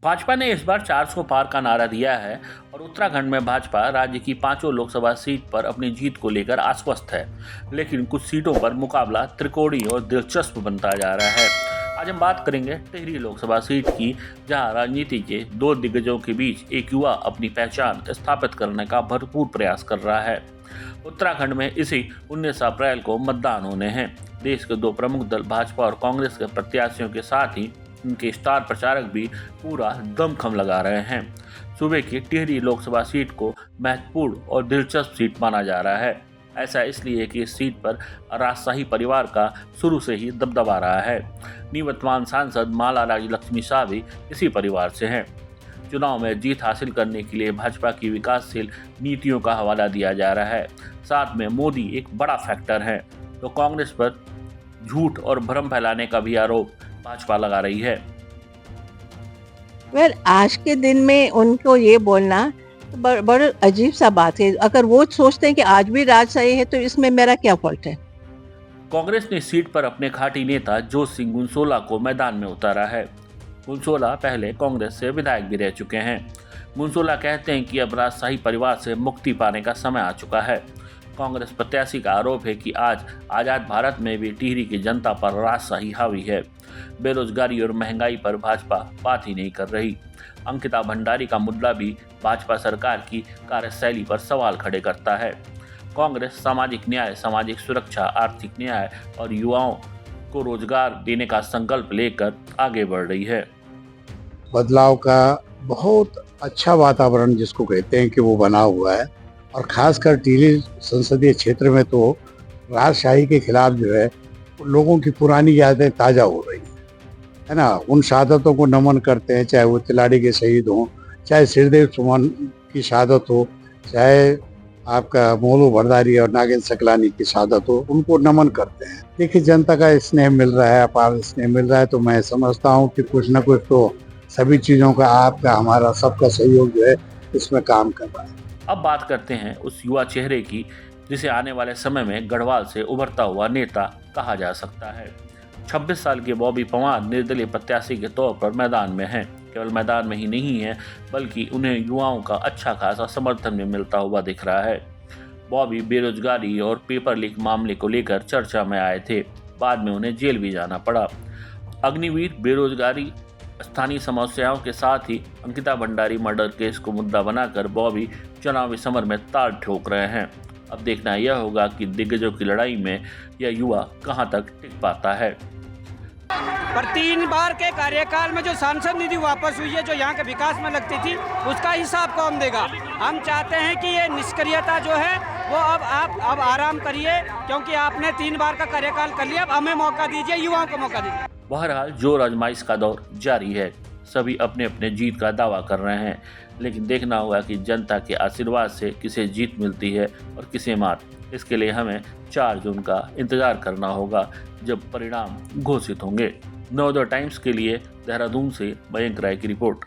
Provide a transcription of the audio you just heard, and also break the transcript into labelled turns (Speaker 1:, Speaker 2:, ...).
Speaker 1: भाजपा ने इस बार 400 पार का नारा दिया है और उत्तराखंड में भाजपा राज्य की 5 लोकसभा सीट पर अपनी जीत को लेकर आश्वस्त है, लेकिन कुछ सीटों पर मुकाबला त्रिकोणीय और दिलचस्प बनता जा रहा है। आज हम बात करेंगे टिहरी लोकसभा सीट की, जहां राजनीति के दो दिग्गजों के बीच एक युवा अपनी पहचान स्थापित करने का भरपूर प्रयास कर रहा है। उत्तराखंड में इसी 19 अप्रैल को मतदान होने हैं। देश के दो प्रमुख दल भाजपा और कांग्रेस के प्रत्याशियों के साथ ही उनके स्टार प्रचारक भी पूरा दमखम लगा रहे हैं। सूबे की टिहरी लोकसभा सीट को महत्वपूर्ण और दिलचस्प सीट माना जा रहा है। ऐसा इसलिए कि इस सीट पर राजशाही परिवार का शुरू से ही दबदबा रहा है। निवर्तमान सांसद माला राज्यलक्ष्मी शाह भी इसी परिवार से हैं। चुनाव में जीत हासिल करने के लिए भाजपा की विकासशील नीतियों का हवाला दिया जा रहा है। साथ में मोदी एक बड़ा फैक्टर है, तो कांग्रेस पर झूठ और भ्रम फैलाने का भी आरोप भाजपा लगा रही है।
Speaker 2: आज के दिन में उनको ये बोलना बड़ा अजीब सा बात है। अगर वो सोचते हैं कि आज भी राजशाही है तो इसमें मेरा क्या फॉल्ट है।
Speaker 1: कांग्रेस ने सीट पर अपने खाटी नेता जोत सिंह गुनसोला को मैदान में उतारा है। गुनसोला पहले कांग्रेस से विधायक भी रह चुके हैं। गुनसोला कहते हैं कि अब राजशाही परिवार से मुक्ति पाने का समय आ चुका है। कांग्रेस प्रत्याशी का आरोप है कि आज आजाद भारत में भी टिहरी की जनता पर राजशाही हावी है। बेरोजगारी और महंगाई पर भाजपा बात ही नहीं कर रही। अंकिता भंडारी का मुद्दा भी भाजपा सरकार की कार्यशैली पर सवाल खड़े करता है। कांग्रेस सामाजिक न्याय, सामाजिक सुरक्षा, आर्थिक न्याय और युवाओं को रोजगार देने का संकल्प लेकर आगे बढ़ रही है।
Speaker 3: बदलाव का बहुत अच्छा वातावरण जिसको कहते हैं कि वो बना हुआ है, और खासकर टिहरी संसदीय क्षेत्र में तो राजशाही के खिलाफ जो है लोगों की पुरानी यादें ताज़ा हो रही है ना। उन शहादतों को नमन करते हैं, चाहे वो तिलाड़ी के शहीद हों, चाहे सिरदेव सुमन की शहादत हो, चाहे आपका मोलू भंडारी और नागेंद्र सकलानी की शहादत हो, उनको नमन करते हैं। देखिए, जनता का स्नेह मिल रहा है, अपार स्नेह मिल रहा है, तो मैं समझता हूँ कि कुछ न कुछ तो सभी चीज़ों का, आपका, हमारा, सबका सहयोग जो है इसमें काम कर रहा है।
Speaker 1: अब बात करते हैं उस युवा चेहरे की जिसे आने वाले समय में गढ़वाल से उभरता हुआ नेता कहा जा सकता है। 26 साल के बॉबी पंवार निर्दलीय प्रत्याशी के तौर पर मैदान में हैं। केवल मैदान में ही नहीं है, बल्कि उन्हें युवाओं का अच्छा खासा समर्थन भी मिलता हुआ दिख रहा है। बॉबी बेरोजगारी और पेपर लीक मामले को लेकर चर्चा में आए थे। बाद में उन्हें जेल भी जाना पड़ा। अग्निवीर, बेरोजगारी, स्थानीय समस्याओं के साथ ही अंकिता भंडारी मर्डर केस को मुद्दा बनाकर बॉबी चुनावी समर में ताल ठोक रहे हैं। अब देखना यह होगा कि दिग्गजों की लड़ाई में यह युवा कहां तक टिक पाता है।
Speaker 4: पर 3 बार के कार्यकाल में जो सांसद निधि वापस हुई है, जो यहाँ के विकास में लगती थी, उसका हिसाब कौन देगा। हम चाहते हैं कि ये निष्क्रियता जो है वो अब आराम करिए, क्योंकि आपने 3 बार का कार्यकाल कर लिया। अब हमें मौका दीजिए, युवाओं को मौका दीजिए।
Speaker 1: बहरहाल जोर आजमाइश का दौर जारी है। सभी अपने अपने जीत का दावा कर रहे हैं, लेकिन देखना होगा कि जनता के आशीर्वाद से किसे जीत मिलती है और किसे मात। इसके लिए हमें 4 जून का इंतजार करना होगा, जब परिणाम घोषित होंगे। नवोदय टाइम्स के लिए देहरादून से मयंक राय की रिपोर्ट।